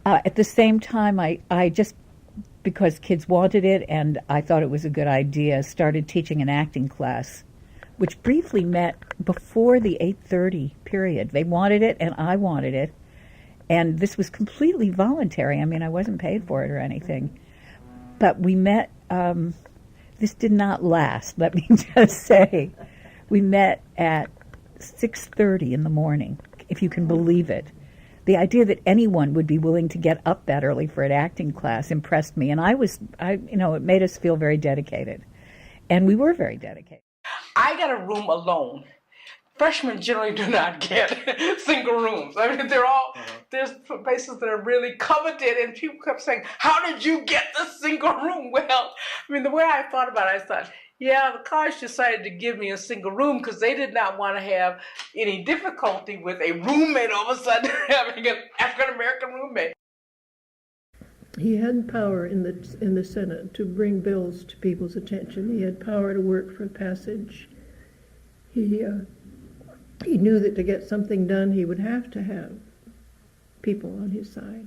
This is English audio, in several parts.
At the same time, I just, because kids wanted it and I thought it was a good idea, started teaching an acting class, which briefly met before the 8:30 period. They wanted it and I wanted it. And this was completely voluntary. I mean, I wasn't paid for it or anything. But we met, this did not last, let me just say. We met at 6:30 in the morning, if you can believe it. The idea that anyone would be willing to get up that early for an acting class impressed me, and it made us feel very dedicated, and we were very dedicated. I got a room alone. Freshmen generally do not get single rooms. I mean, there's places that are really coveted, and people kept saying, "How did you get the single room?" Well, I mean, the way I thought about it, I thought, yeah, the college decided to give me a single room because they did not want to have any difficulty with a roommate all of a sudden having an African American roommate. He had power in the Senate to bring bills to people's attention. He had power to work for passage. He knew that to get something done, he would have to have people on his side.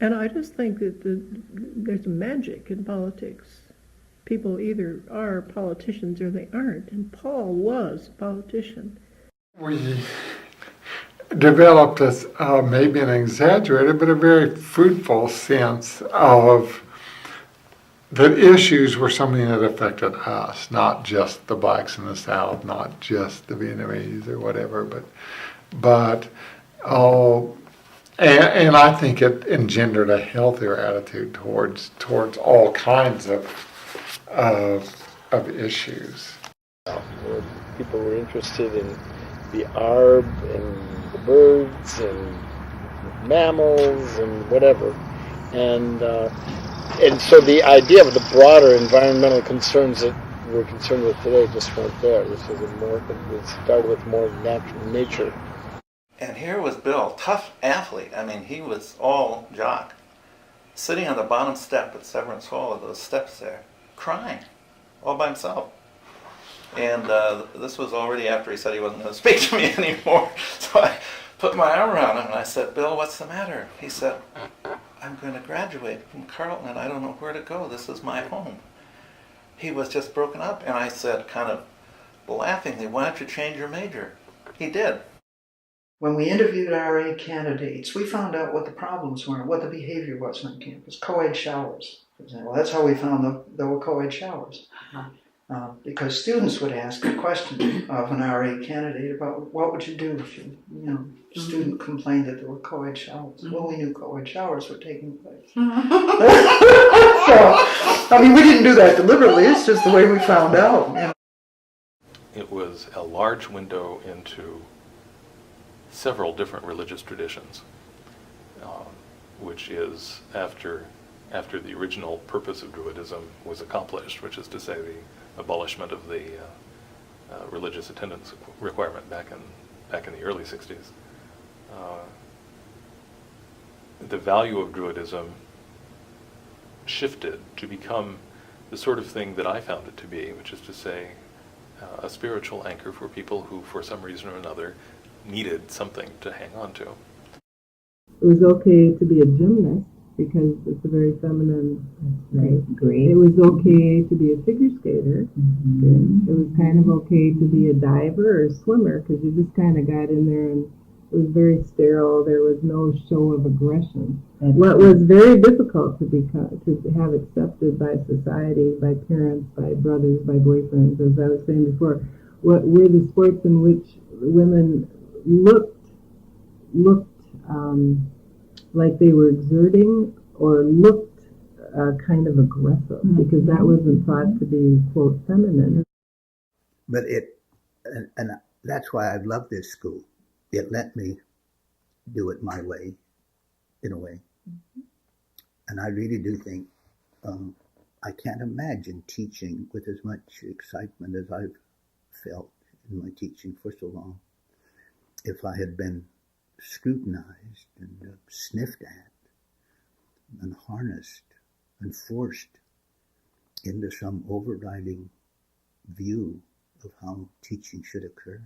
And I just think that there's magic in politics. People either are politicians or they aren't, and Paul was a politician. We developed maybe an exaggerated, but a very fruitful sense of that issues were something that affected us, not just the blacks in the South, not just the Vietnamese or whatever, but and I think it engendered a healthier attitude towards all kinds of issues. People were interested in the arb and the birds and mammals and whatever, and so the idea of the broader environmental concerns that we're concerned with today just weren't there. This was it started with more natural nature. And here was Bill, tough athlete. I mean, he was all jock, sitting on the bottom step at Severance Hall, those steps there, crying, all by himself. And this was already after he said he wasn't going to speak to me anymore. So I put my arm around him and I said, "Bill, what's the matter?" He said, "I'm going to graduate from Carleton and I don't know where to go. This is my home." He was just broken up, and I said, kind of laughingly, "Why don't you change your major?" He did. When we interviewed RA candidates, we found out what the problems were, what the behavior was on campus. Co-ed showers, for example. That's how we found there were co-ed showers. Because students would ask a question of an RA candidate about what would you do if a student complained that there were co-ed showers. Well, we knew co-ed showers were taking place. So, I mean, we didn't do that deliberately. It's just the way we found out. It was a large window into several different religious traditions, which is after the original purpose of Druidism was accomplished, which is to say the abolishment of the religious attendance requirement back in the early 60s. The value of Druidism shifted to become the sort of thing that I found it to be, which is to say a spiritual anchor for people who, for some reason or another, needed something to hang on to. It was okay to be a gymnast because it's a very feminine. Right. Great. It was okay to be a figure skater. Mm-hmm. It was kind of okay to be a diver or a swimmer because you just kind of got in there and it was very sterile. There was no show of aggression. Mm-hmm. What was very difficult to have accepted by society, by parents, by brothers, by boyfriends, as I was saying before, what were the sports in which women looked like they were exerting or looked kind of aggressive, because that wasn't thought to be, quote, feminine. But and that's why I love this school. It let me do it my way, in a way. And I really do think, I can't imagine teaching with as much excitement as I've felt in my teaching for so long if I had been scrutinized and sniffed at and harnessed and forced into some overriding view of how teaching should occur.